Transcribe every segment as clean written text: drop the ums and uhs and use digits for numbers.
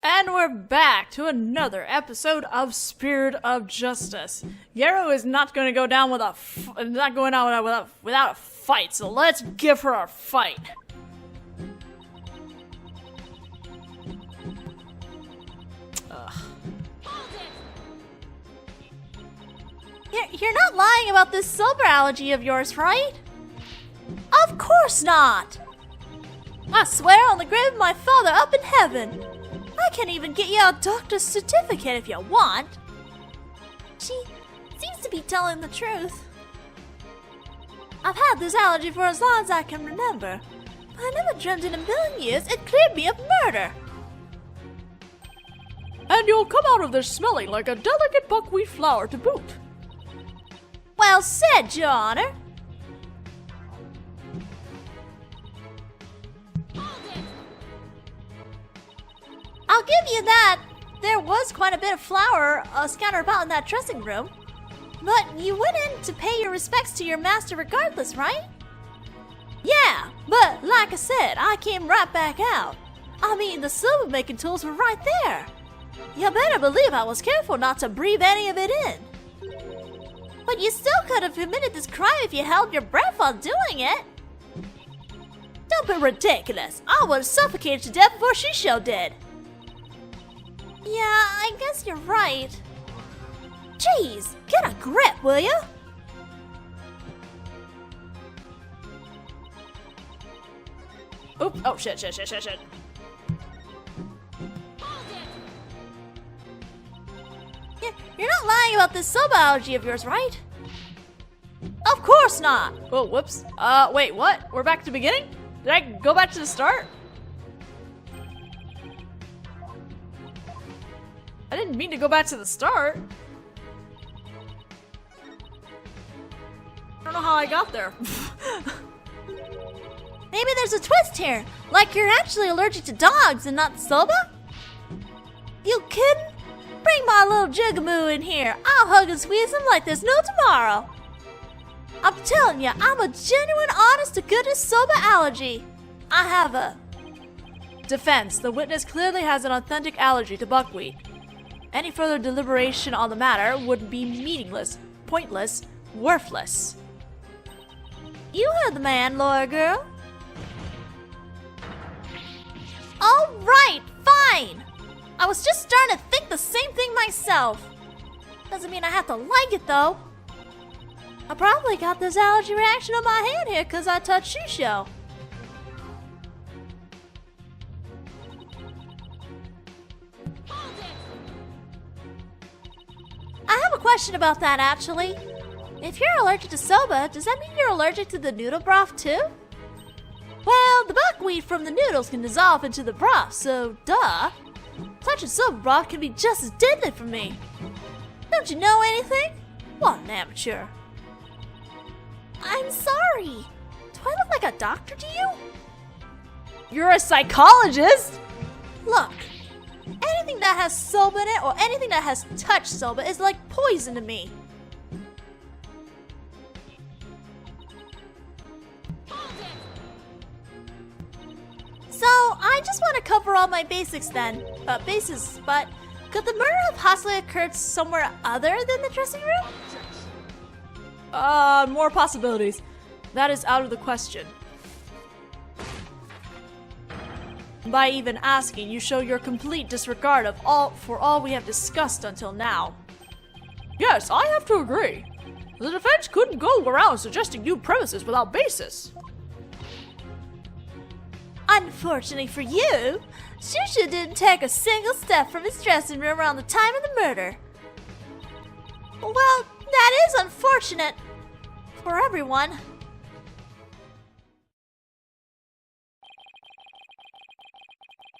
And we're back to another episode of Spirit of Justice. Yarrow is not going to go down without a fight, so let's give her a fight. You're not lying about this silver allergy of yours, right? Of course not! I swear on the grave of my father up in heaven. I can even get you a doctor's certificate if you want. She seems to be telling the truth. I've had this allergy for as long as I can remember, but I never dreamt in a million years it cleared me of murder. And you'll come out of this smelling like a delicate buckwheat flower to boot. Well said, Your Honor. I'll give you that. There was quite a bit of flour scattered about in that dressing room. But you went in to pay your respects to your master regardless, right? Yeah, but like I said, I came right back out. I mean, the silver making tools were right there. You better believe I was careful not to breathe any of it in. But you still could have committed this crime if you held your breath while doing it. Don't be ridiculous. I would have suffocated to death before Shisho did. Yeah, I guess you're right. Jeez, get a grip, will you? Oops, oh shit. You're not lying about this silver allergy of yours, right? Of course not! Oh, whoops. Wait, what? We're back to the beginning? Did I go back to the start? I didn't mean to go back to the start. I don't know how I got there. Maybe there's a twist here, like you're actually allergic to dogs and not soba? You kidding? Bring my little jigamoo in here. I'll hug and squeeze him like there's no tomorrow. I'm telling you, I'm a genuine, honest-to-goodness soba allergy. I have a... Defense. The witness clearly has an authentic allergy to buckwheat. Any further deliberation on the matter would be meaningless, pointless, worthless. You heard the man, lawyer girl. All right, fine. I was just starting to think the same thing myself. Doesn't mean I have to like it, though. I probably got this allergy reaction on my hand here because I touched Shisho. I have a question about that, actually. If you're allergic to soba, does that mean you're allergic to the noodle broth, too? Well, the buckwheat from the noodles can dissolve into the broth, so duh. Touching soba broth can be just as deadly for me. Don't you know anything? What an amateur. I'm sorry. Do I look like a doctor to you? You're a psychologist? Look, anything that has soba in it or anything that has touched soba is like poison to me. So, I just want to cover all my basics then. But could the murder have possibly occurred somewhere other than the dressing room? More possibilities. That is out of the question. By even asking, you show your complete disregard of all we have discussed until now. Yes, I have to agree. The defense couldn't go around suggesting new premises without basis. Unfortunately for you, Shusha didn't take a single step from his dressing room around the time of the murder. Well, that is unfortunate for everyone.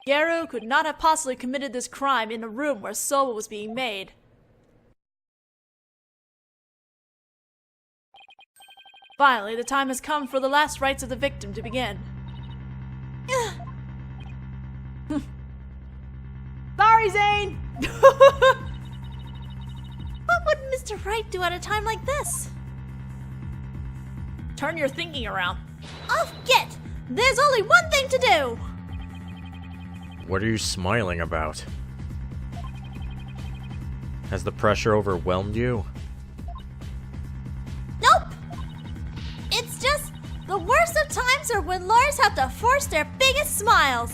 Yarrow could not have possibly committed this crime in a room where soba was being made. Finally, the time has come for the last rites of the victim to begin. Sorry, Zane! What would Mr. Wright do at a time like this? Turn your thinking around. Off get! There's only one thing to do! What are you smiling about? Has the pressure overwhelmed you? Nope! It's just the worst of times are when lawyers have to force their biggest smiles.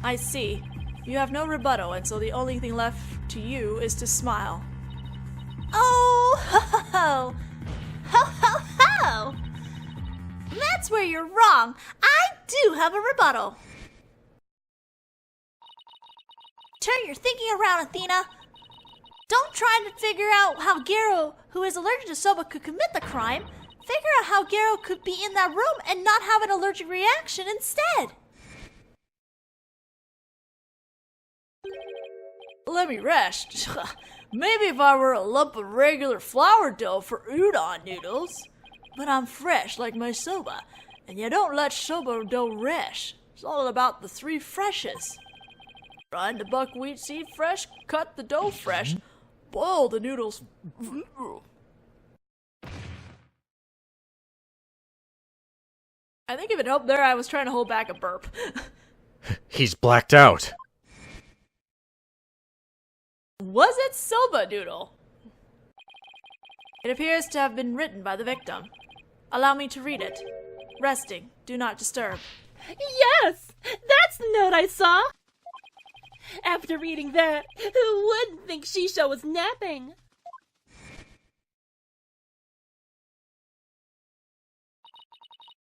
I see. You have no rebuttal, and so the only thing left to you is to smile. Oh, ho, ho, ho. Ho, ho, ho. That's where you're wrong. I do have a rebuttal. Turn your thinking around, Athena. Don't try to figure out how Garo, who is allergic to soba, could commit the crime. Figure out how Garo could be in that room and not have an allergic reaction instead. Let me rest. Maybe if I were a lump of regular flour dough for udon noodles. But I'm fresh like my soba, and you don't let soba dough rest. It's all about the three freshes. Grind the buckwheat seed fresh, cut the dough fresh, boil the noodles. I think if it helped there, I was trying to hold back a burp. He's blacked out. Was it soba noodle? It appears to have been written by the victim. Allow me to read it. Resting. Do not disturb. Yes! That's the note I saw! After reading that, who wouldn't think Shisha was napping?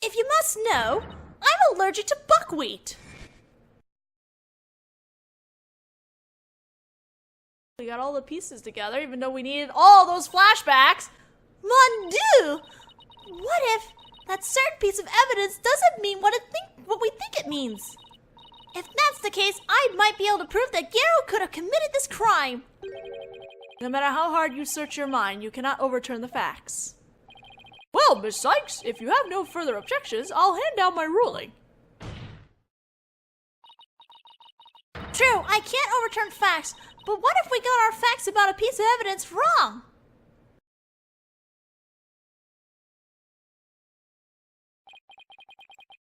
If you must know, I'm allergic to buckwheat. We got all the pieces together, even though we needed all those flashbacks. Mon Dieu! What if that certain piece of evidence doesn't mean what we think it means? If that's the case, I might be able to prove that Garo could have committed this crime. No matter how hard you search your mind, you cannot overturn the facts. Well, Miss Sykes, if you have no further objections, I'll hand down my ruling. True, I can't overturn facts, but what if we got our facts about a piece of evidence wrong?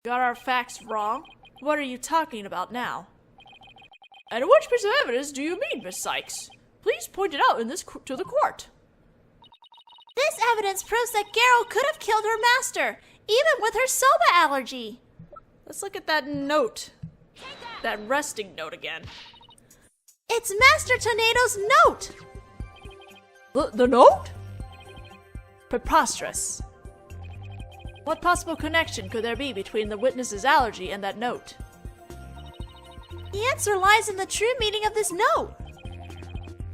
Got our facts wrong? What are you talking about now? And which piece of evidence do you mean, Miss Sykes? Please point it out to the court. This evidence proves that Garo could have killed her master, even with her soba allergy. Let's look at that note. That resting note again. It's Master Tornado's note! The note? Preposterous. What possible connection could there be between the witness's allergy and that note? The answer lies in the true meaning of this note.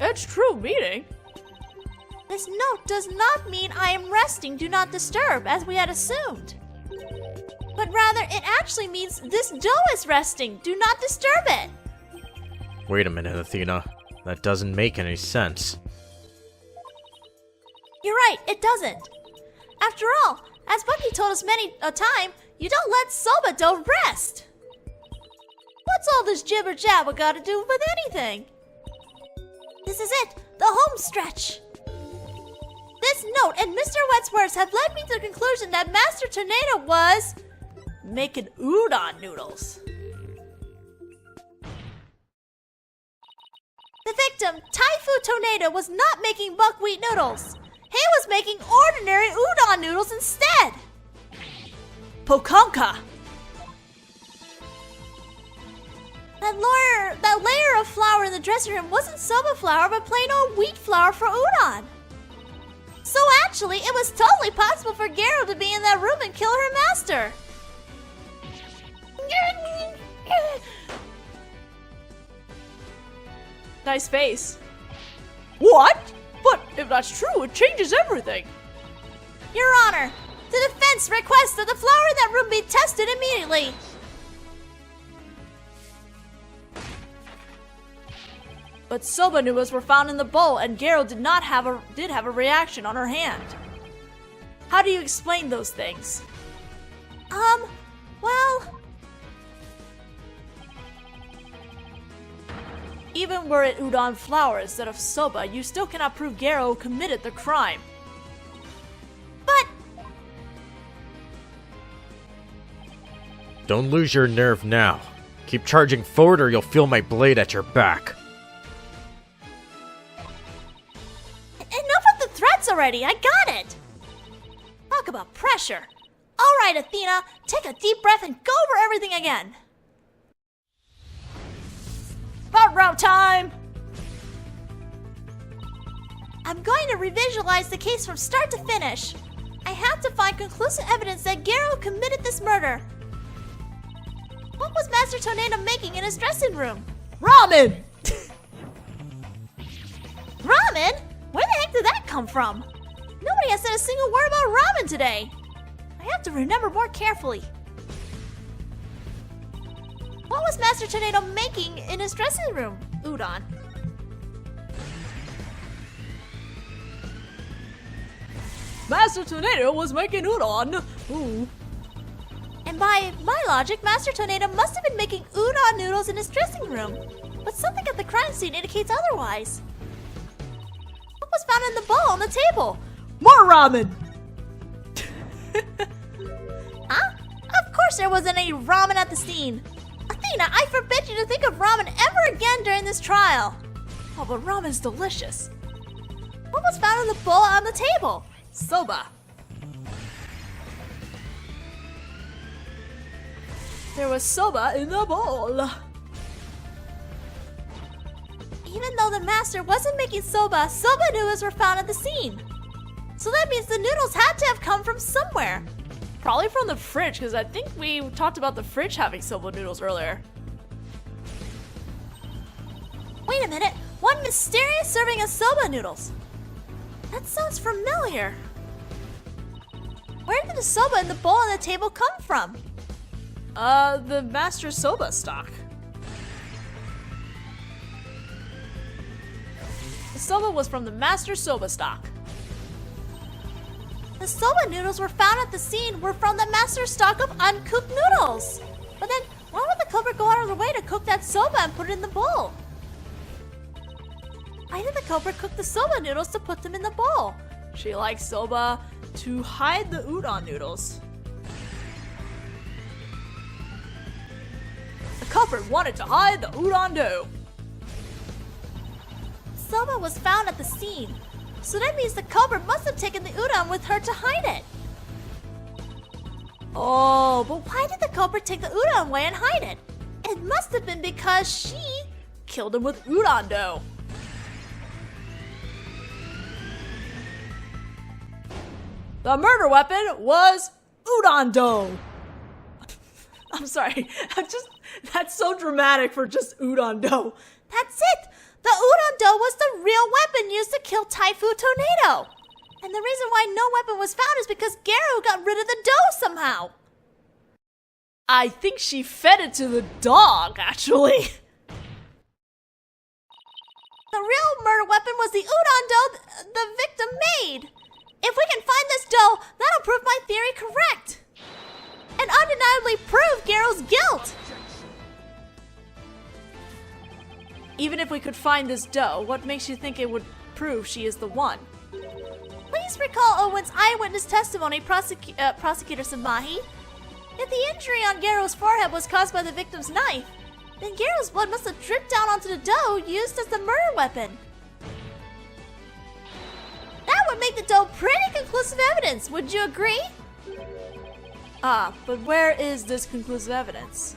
Its true meaning? This note does not mean I am resting, do not disturb, as we had assumed. But rather, it actually means this dough is resting, do not disturb it. Wait a minute, Athena. That doesn't make any sense. You're right, it doesn't. After all, as Bucky told us many a time, you don't let soba dough rest. What's all this jibber jabber got to do with anything? This is it, the home stretch. This note and Mr. Wet's words have led me to the conclusion that Master Tornado was making udon noodles. The victim, Typhoon Tornado, was not making buckwheat noodles. He was making ordinary udon noodles instead. Pokanka! That layer of flour in the dressing room wasn't soba flour, but plain old wheat flour for udon. So actually, it was totally possible for Garo to be in that room and kill her master. Nice face. What? But if that's true, it changes everything. Your Honor, the defense requests that the flour in that room be tested immediately. But soba noodles were found in the bowl, and Garo did have a reaction on her hand. How do you explain those things? Well... Even were it udon flour instead of soba, you still cannot prove Garo committed the crime. But... Don't lose your nerve now. Keep charging forward or you'll feel my blade at your back. Enough of the threats already, I got it! Talk about pressure. Alright, Athena, take a deep breath and go over everything again. Hot route time! I'm going to revisualize the case from start to finish. I have to find conclusive evidence that Garo committed this murder. What was Master Tornado making in his dressing room? Ramen! Ramen? Where the heck did that come from? Nobody has said a single word about ramen today. I have to remember more carefully. What was Master Tornado making in his dressing room? Udon. Master Tornado was making udon. Ooh. And by my logic, Master Tornado must have been making udon noodles in his dressing room. But something at the crime scene indicates otherwise. What was found in the bowl on the table? More ramen! Huh? Of course there wasn't any ramen at the scene. Athena, I forbid you to think of ramen ever again during this trial. Oh, but ramen's delicious. What was found in the bowl on the table? Soba. There was soba in the bowl. Even though the master wasn't making soba, soba noodles were found at the scene. So that means the noodles had to have come from somewhere. Probably from the fridge, because I think we talked about the fridge having soba noodles earlier. Wait a minute, one mysterious serving of soba noodles. That sounds familiar. Where did the soba in the bowl on the table come from? The master soba stock. The soba was from the master soba stock. The soba noodles were found at the scene were from the master stock of uncooked noodles. But then, why would the culprit go out of the way to cook that soba and put it in the bowl? Why did the culprit cook the soba noodles to put them in the bowl? She likes soba to hide the udon noodles. The culprit wanted to hide the udon dough. Soba was found at the scene, so that means the culprit must have taken the udon with her to hide it. Oh, but why did the culprit take the udon away and hide it? It must have been because she Killed him with udon dough. The murder weapon was udon dough. I'm sorry. That's so dramatic for just udon dough. That's it! The udon dough was the real weapon used to kill Typhoon Tornado! And the reason why no weapon was found is because Garo got rid of the dough somehow! I think she fed it to the dog, actually. The real murder weapon was the udon dough the victim made! If we can find this dough, that'll prove my theory correct! And undeniably prove Garo's guilt! Even if we could find this dough, what makes you think it would prove she is the one? Please recall Owen's eyewitness testimony, Prosecutor Samahi. If the injury on Garo's forehead was caused by the victim's knife, then Garo's blood must have dripped down onto the dough used as the murder weapon. That would make the dough pretty conclusive evidence, would you agree? Ah, but where is this conclusive evidence?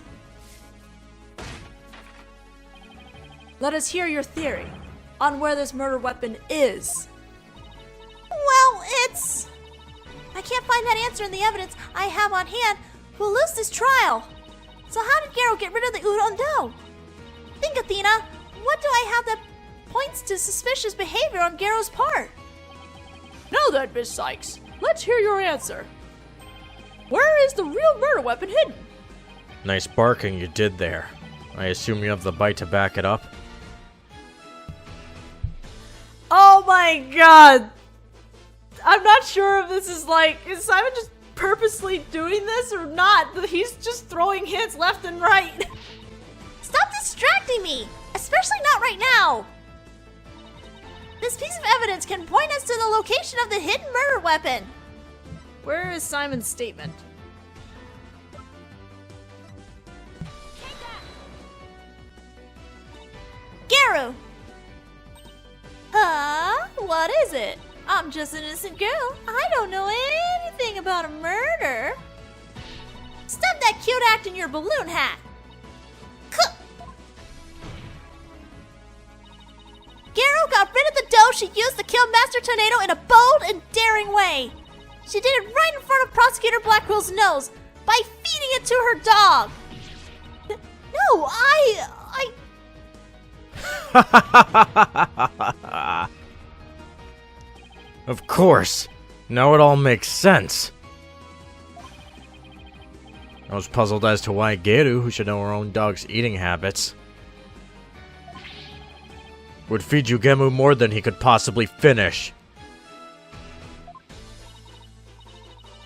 Let us hear your theory on where this murder weapon is. Well, I can't find that answer in the evidence I have on hand. We'll lose this trial. So how did Garo get rid of the udon dough? Think, Athena. What do I have that points to suspicious behavior on Garo's part? Now then, Miss Sykes, let's hear your answer. Where is the real murder weapon hidden? Nice barking you did there. I assume you have the bite to back it up? Oh my god! I'm not sure if this is Simon just purposely doing this or not? He's just throwing hints left and right. Stop distracting me! Especially not right now! This piece of evidence can point us to the location of the hidden murder weapon. Where is Simon's statement? what is it? I'm just an innocent girl. I don't know anything about a murder. Stop that cute act in your balloon hat. Garo got rid of the dough she used to kill Master Tornado in a bold and daring way. She did it right in front of Prosecutor Blackwell's nose by feeding it to her dog. No, Of course. Now it all makes sense. I was puzzled as to why Geru, who should know her own dog's eating habits, would feed Yugemu more than he could possibly finish.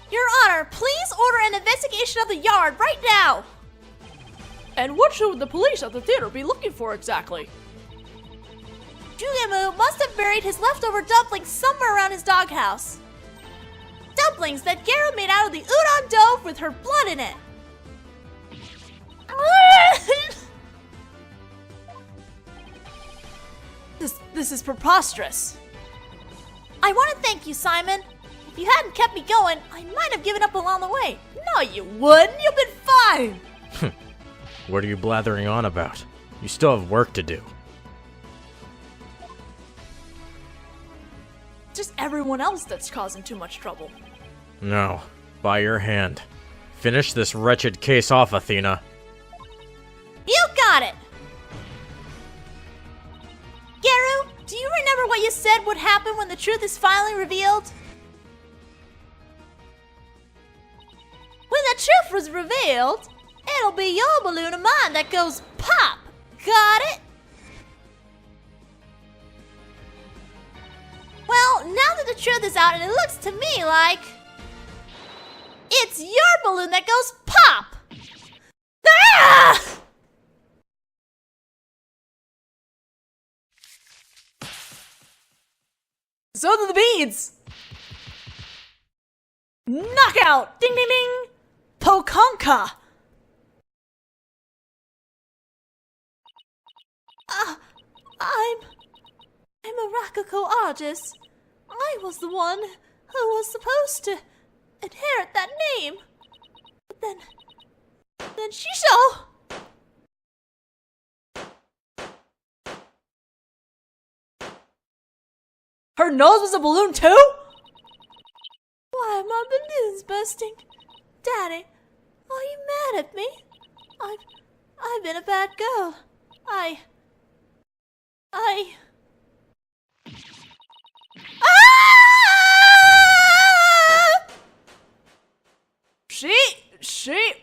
Your Honor, please order an investigation of the yard right now. And what should the police at the theater be looking for exactly? Yugemu must have buried his leftover dumplings somewhere around his doghouse. Dumplings that Garo made out of the udon dough with her blood in it. This is preposterous. I want to thank you, Simon. If you hadn't kept me going, I might have given up along the way. No, you wouldn't. You've been fine. What are you blathering on about? You still have work to do. Just everyone else that's causing too much trouble. No. By your hand. Finish this wretched case off, Athena. You got it! Garo, do you remember what you said would happen when the truth is finally revealed? When the truth was revealed, it'll be your balloon of mine that goes pop. Got it? Well, now that the truth is out, and it looks to me like it's your balloon that goes pop. Ah! So do the beads! Knockout! Ding ding ding! Pokonka! I'm a Rakugo artist. I was the one who was supposed to inherit that name. But then Shisho! Her nose was a balloon too? Why are my balloons bursting? Daddy, are you mad at me? I've been a bad girl.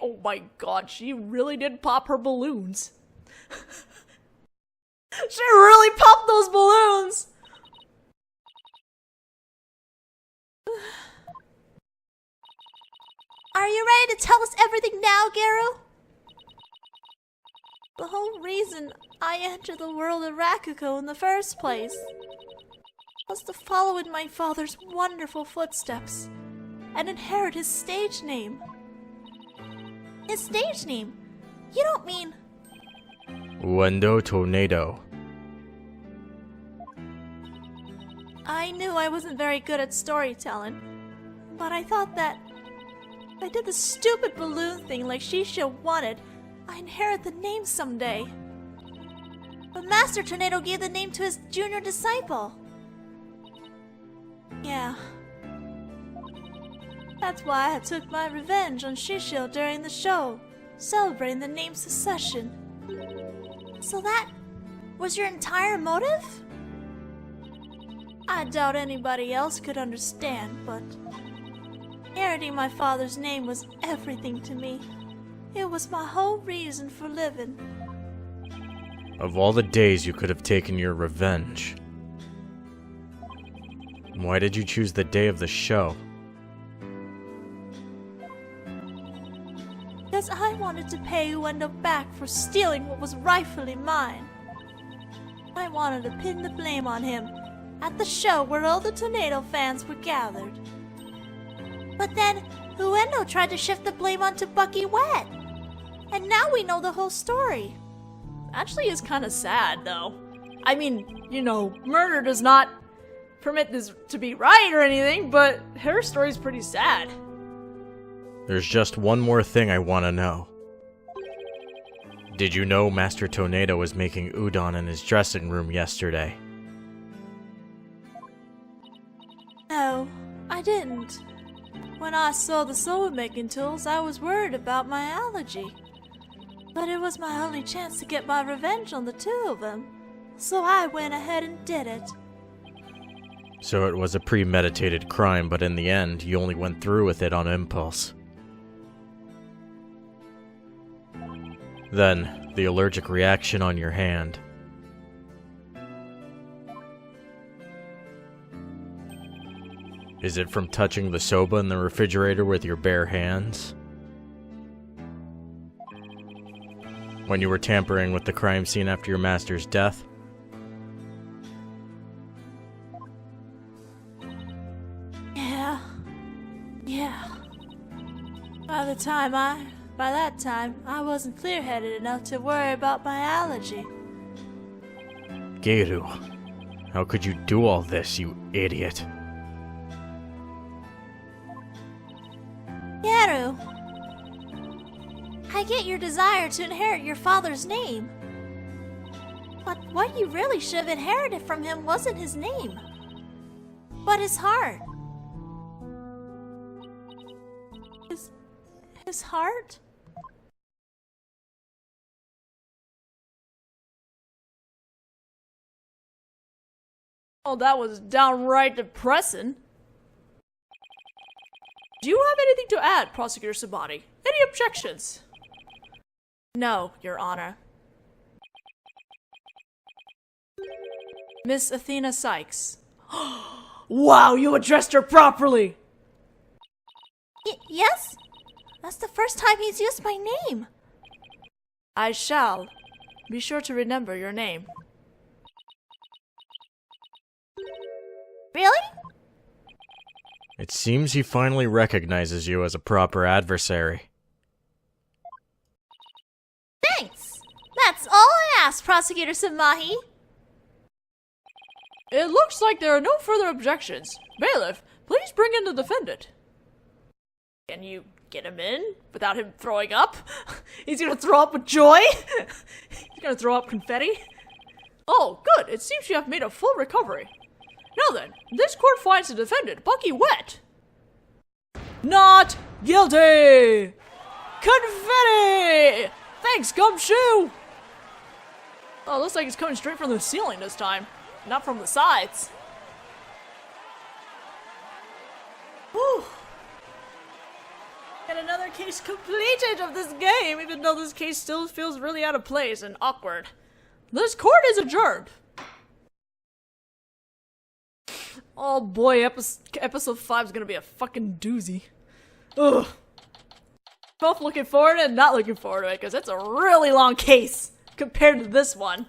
Oh my god, she really did pop her balloons. She really popped those balloons! Are you ready to tell us everything now, Garo? The whole reason I entered the world of Rakugo in the first place was to follow in my father's wonderful footsteps and inherit his stage name. His stage name? You don't mean... Wendo Tornado. I knew I wasn't very good at storytelling, but I thought that if I did the stupid balloon thing like Shisho wanted, I'd inherit the name someday. But Master Tornado gave the name to his junior disciple. Yeah. That's why I took my revenge on Shisho during the show, celebrating the name succession. So that was your entire motive? I doubt anybody else could understand, but inheriting my father's name was everything to me. It was my whole reason for living. Of all the days you could have taken your revenge, why did you choose the day of the show? Because I wanted to pay Uendo back for stealing what was rightfully mine. I wanted to pin the blame on him at the show where all the Tornado fans were gathered. But then, Uendo tried to shift the blame onto Bucky Wet. And now we know the whole story. Actually, is kind of sad, though. I mean, you know, murder does not permit this to be right or anything, but her story's pretty sad. There's just one more thing I want to know. Did you know Master Tornado was making udon in his dressing room yesterday? No, I didn't. When I saw the soba making tools, I was worried about my allergy. But it was my only chance to get my revenge on the two of them, so I went ahead and did it. So it was a premeditated crime, but in the end, you only went through with it on impulse. Then, the allergic reaction on your hand. Is it from touching the soba in the refrigerator with your bare hands? When you were tampering with the crime scene after your master's death? Yeah. By that time, I wasn't clear-headed enough to worry about my allergy. Geiru, how could you do all this, you idiot? Yaru, I get your desire to inherit your father's name. But what you really should have inherited from him wasn't his name, but his heart. His heart? Oh, that was downright depressing. Do you have anything to add, Prosecutor Sabati? Any objections? No, Your Honor. Miss Athena Sykes. Wow, you addressed her properly! Yes? That's the first time he's used my name. I shall. Be sure to remember your name. Really? It seems he finally recognizes you as a proper adversary. Thanks! That's all I asked, Prosecutor Samahi. It looks like there are no further objections. Bailiff, please bring in the defendant. Can you get him in without him throwing up? He's gonna throw up with joy? He's gonna throw up confetti? Oh, good. It seems you have made a full recovery. Now then, this court finds the defendant, Bucky Wet, not guilty! Confetti! Thanks, Gumshoe! Oh, looks like it's coming straight from the ceiling this time, not from the sides. Whew. And another case completed of this game, even though this case still feels really out of place and awkward. This court is adjourned. Oh boy, episode 5 is gonna be a fucking doozy. Ugh. Both looking forward and not looking forward to it, because it's a really long case compared to this one.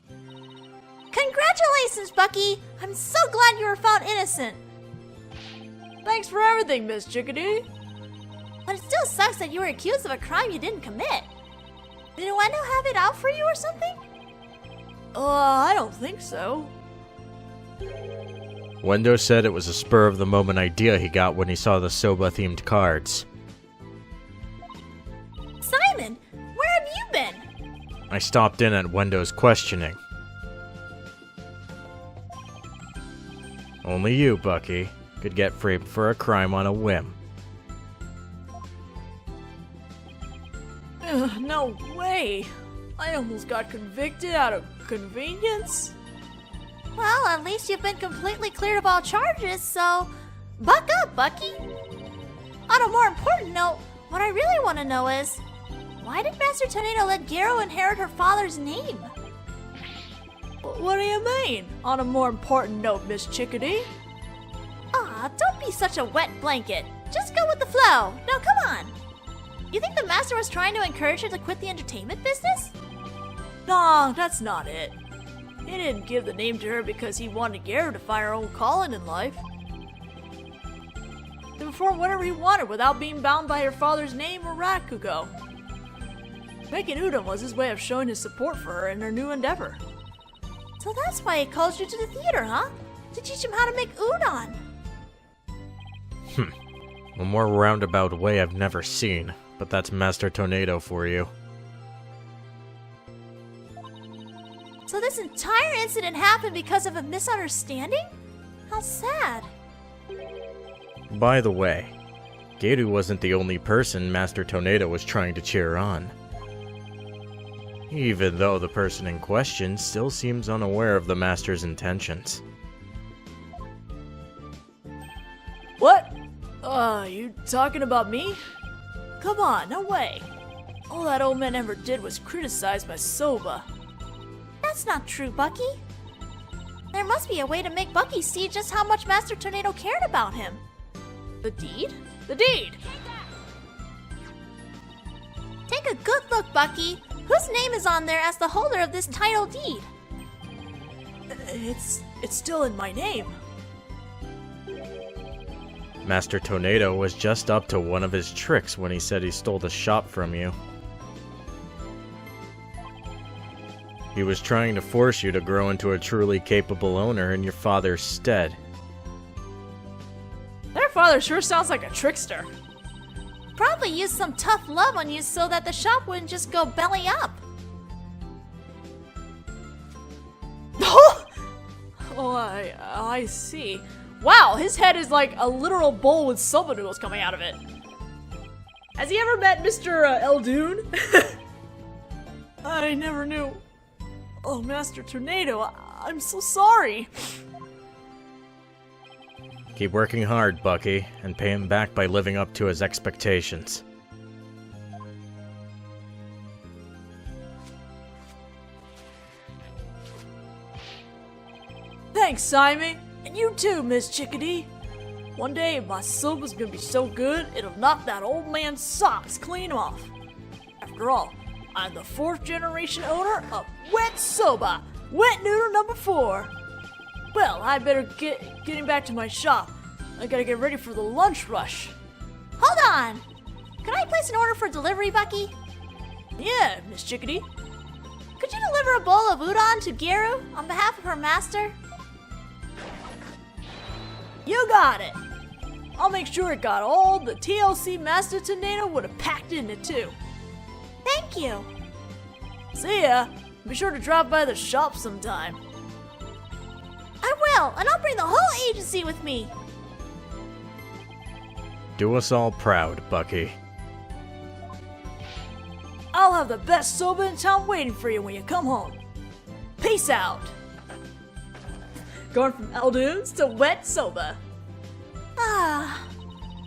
Congratulations, Bucky! I'm so glad you were found innocent. Thanks for everything, Miss Chickadee. But it still sucks that you were accused of a crime you didn't commit. Did Wendo have it out for you or something? I don't think so. Wendo said it was a spur-of-the-moment idea he got when he saw the Soba-themed cards. Simon, where have you been? I stopped in at Wendo's questioning. Only you, Bucky, could get framed for a crime on a whim. No way. I almost got convicted out of convenience. Well, at least you've been completely cleared of all charges, so buck up, Bucky. On a more important note, what I really want to know is, why did Master Tornado let Garo inherit her father's name? What do you mean? On a more important note, Miss Chickadee? Aw, don't be such a wet blanket. Just go with the flow. Now come on. You think the Master was trying to encourage her to quit the entertainment business? Nah, that's not it. He didn't give the name to her because he wanted Garo to find her own calling in life. To perform whatever he wanted without being bound by her father's name or Rakugo. Making udon was his way of showing his support for her in her new endeavor. So that's why he called you to the theater, huh? To to teach him how to make udon. A more roundabout way I've never seen, but that's Master Tornado for you. So this entire incident happened because of a misunderstanding? How sad. By the way, Geiru wasn't the only person Master Tornado was trying to cheer on. Even though the person in question still seems unaware of the Master's intentions. What? You talking about me? Come on, no way. All that old man ever did was criticize my soba. That's not true, Bucky. There must be a way to make Bucky see just how much Master Tornado cared about him. The deed? The deed! Take a good look, Bucky. Whose name is on there as the holder of this title deed? It's still in my name. Master Tornado was just up to one of his tricks when he said he stole the shop from you. He was trying to force you to grow into a truly capable owner in your father's stead. Their father sure sounds like a trickster. Probably used some tough love on you so that the shop wouldn't just go belly up. Oh, I see. Wow, his head is like a literal bowl with soba noodles coming out of it. Has he ever met Mr. Eldoon? I never knew. Oh, Master Tornado, I'm so sorry. Keep working hard, Bucky, and pay him back by living up to his expectations. Thanks, Simon. And you too, Miss Chickadee. One day, my soba's gonna be so good, it'll knock that old man's socks clean off. After all, I'm the 4th generation owner of Wet Soba, Wet Noodle number 4. Well, I better getting back to my shop. I gotta get ready for the lunch rush. Hold on! Could I place an order for delivery, Bucky? Yeah, Miss Chickadee. Could you deliver a bowl of udon to Geiru on behalf of her master? You got it! I'll make sure it got all the TLC Master Tornado would have packed in it too. Thank you! See ya! Be sure to drop by the shop sometime. I will, and I'll bring the whole agency with me! Do us all proud, Bucky. I'll have the best soba in town waiting for you when you come home. Peace out! Going from Eldoons to Wet Soba. Ah,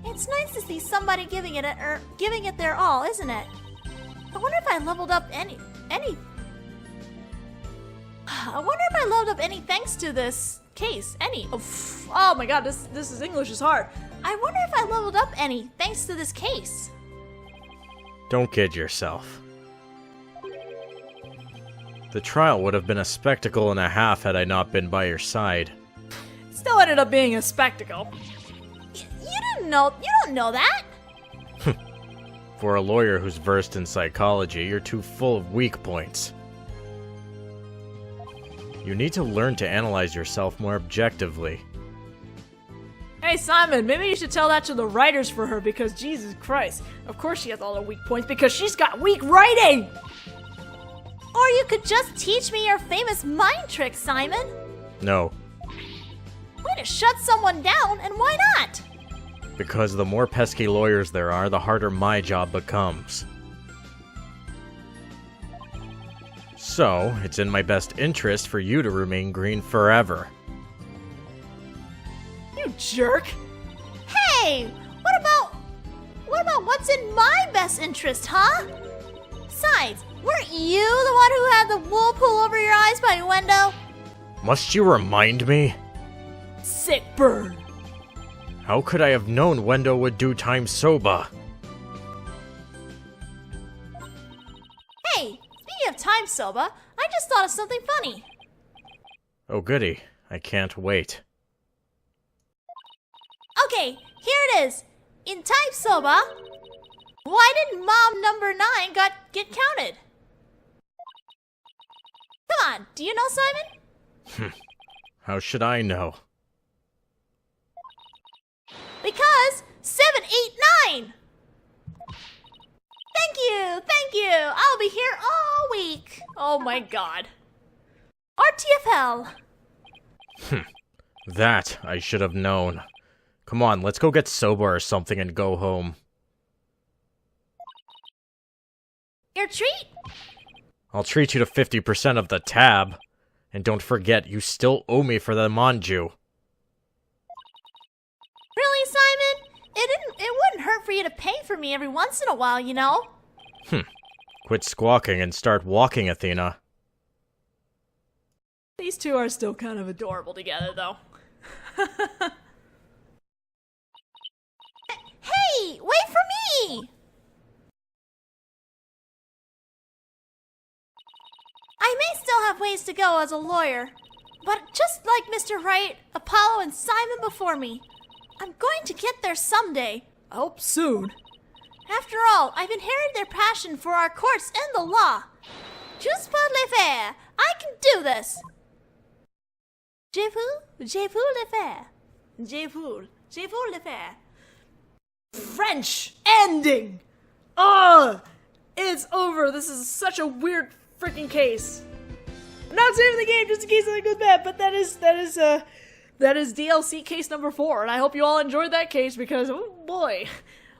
it's nice to see somebody giving it their all, isn't it? I wonder if I leveled up any thanks to this case. Oh my god, this is English is hard. I wonder if I leveled up any thanks to this case. Don't kid yourself. The trial would have been a spectacle and a half had I not been by your side. Still ended up being a spectacle. You don't know that. For a lawyer who's versed in psychology, you're too full of weak points. You need to learn to analyze yourself more objectively. Hey Simon, maybe you should tell that to the writers for her because Jesus Christ. Of course she has all the weak points because she's got weak writing! Or you could just teach me your famous mind trick, Simon. No. Way to shut someone down, and why not? Because the more pesky lawyers there are, the harder my job becomes. So, it's in my best interest for you to remain green forever. You jerk! Hey! What about what's in my best interest, huh? Besides, weren't you the one who had the wool pull over your eyes by Wendo? Must you remind me? Sick burn! How could I have known Wendo would do time soba? Hey, speaking of time soba, I just thought of something funny. Oh goody, I can't wait. Okay, here it is. In time soba, why didn't mom number 9 get counted? Come on, do you know, Simon? How should I know? Because 789! Thank you! I'll be here all week! Oh my god. RTFL! That I should have known. Come on, let's go get soba or something and go home. Your treat? I'll treat you to 50% of the tab. And don't forget, you still owe me for the manju. Really, Simon? It wouldn't hurt for you to pay for me every once in a while, you know? Quit squawking and start walking, Athena. These two are still kind of adorable together, though. Hey, wait for me! I may still have ways to go as a lawyer, but just like Mr. Wright, Apollo, and Simon before me, I'm going to get there someday. I hope soon. After all, I've inherited their passion for our courts and the law. Juste pour le faire. I can do this. Je peux le faire. Je peux le faire. French ending! Ugh! It's over. This is such a weird freaking case. I'm not saving the game just in case something goes bad, but that is DLC case number 4, and I hope you all enjoyed that case because oh boy,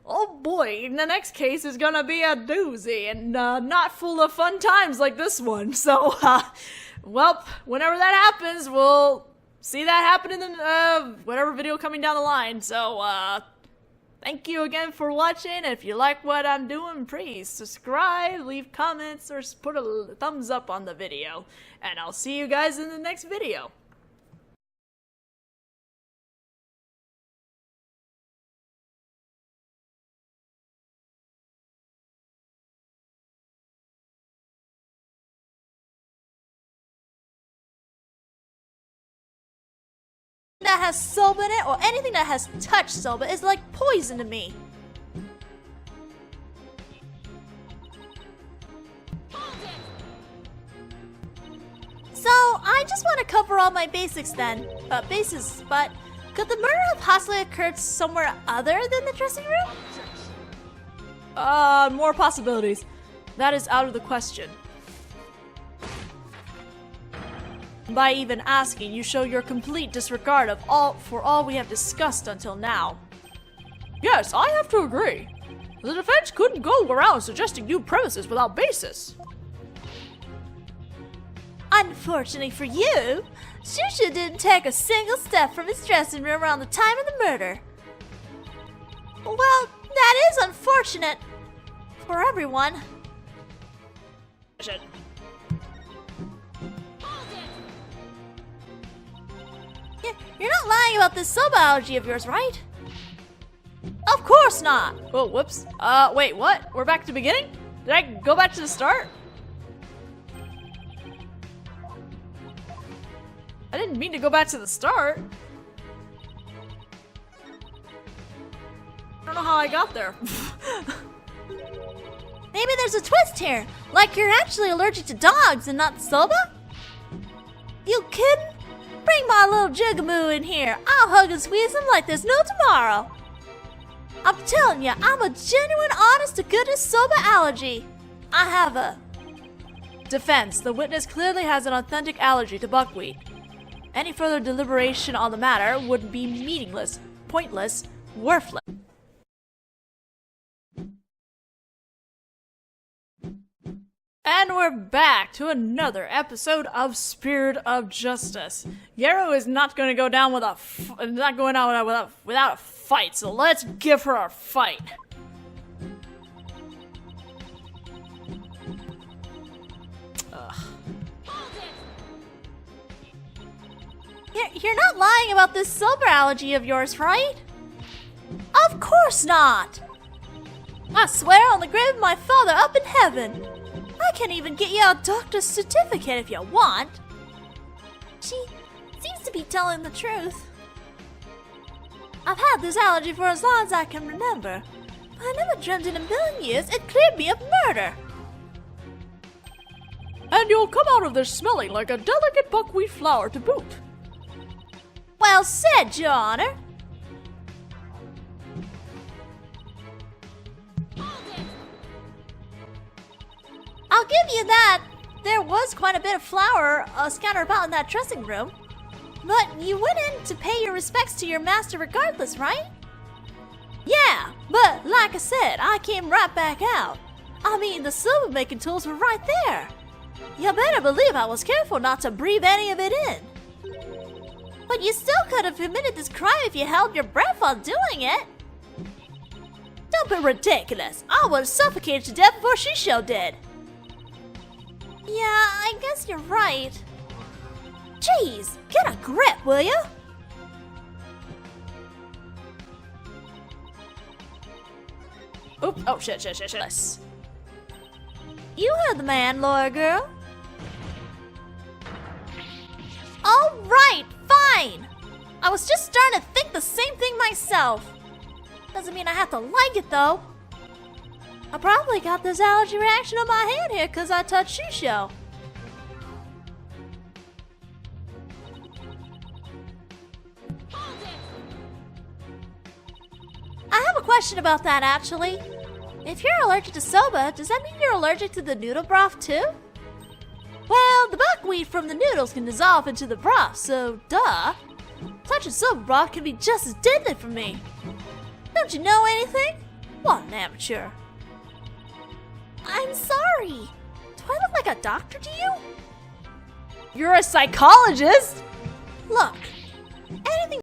the next case is gonna be a doozy and not full of fun times like this one. So, well, whenever that happens, we'll see that happen in the whatever video coming down the line. So, thank you again for watching. If you like what I'm doing, please subscribe, leave comments, or put a thumbs up on the video. And I'll see you guys in the next video. That has soba in it, or anything that has touched soba, is like poison to me. So, I just want to cover all my bases, but could the murder have possibly occurred somewhere other than the dressing room? More possibilities. That is out of the question. By even asking, you show your complete disregard of all we have discussed until now. Yes, I have to agree. The defense couldn't go around suggesting new premises without basis. Unfortunately for you, Shusha didn't take a single step from his dressing room around the time of the murder. Well, that is unfortunate for everyone. You're not lying about this soba allergy of yours, right? Of course not! Oh, whoops. Wait, what? We're back to the beginning? Did I go back to the start? I didn't mean to go back to the start. I don't know how I got there. Maybe there's a twist here, like you're actually allergic to dogs and not soba? You kidding? Bring my little Jigamoo in here. I'll hug and squeeze him like there's no tomorrow. I'm telling you, I'm a genuine, honest-to-goodness soba allergy. I have a... Defense. The witness clearly has an authentic allergy to buckwheat. Any further deliberation on the matter would be meaningless, pointless, worthless. And we're back to another episode of Spirit of Justice. Yarrow is not going to go down without a fight, so let's give her a fight. You're not lying about this silver allergy of yours, right? Of course not! I swear on the grave of my father up in heaven. I can even get you a doctor's certificate if you want. She seems to be telling the truth. I've had this allergy for as long as I can remember, but I never dreamt in a million years it cleared me of murder. And you'll come out of this smelling like a delicate buckwheat flower to boot. Well said, Your Honor. I'll give you that. There was quite a bit of flour scattered about in that dressing room. But you went in to pay your respects to your master regardless, right? Yeah, but like I said, I came right back out. I mean, the silver making tools were right there. You better believe I was careful not to breathe any of it in. But you still could have committed this crime if you held your breath while doing it. Don't be ridiculous. I would have suffocated to death before Shisho did. Yeah, I guess you're right. Jeez, get a grip, will you? Oop, oh shit. You heard the man, lawyer girl. All right, fine. I was just starting to think the same thing myself. Doesn't mean I have to like it, though. I probably got this allergy reaction on my hand here because I touched Shisho. I have a question about that, actually. If you're allergic to soba, does that mean you're allergic to the noodle broth, too? Well, the buckwheat from the noodles can dissolve into the broth, so duh. Touching soba broth can be just as deadly for me. Don't you know anything? What an amateur. I'm sorry. Do I look like a doctor to you? You're a psychologist? Look, anything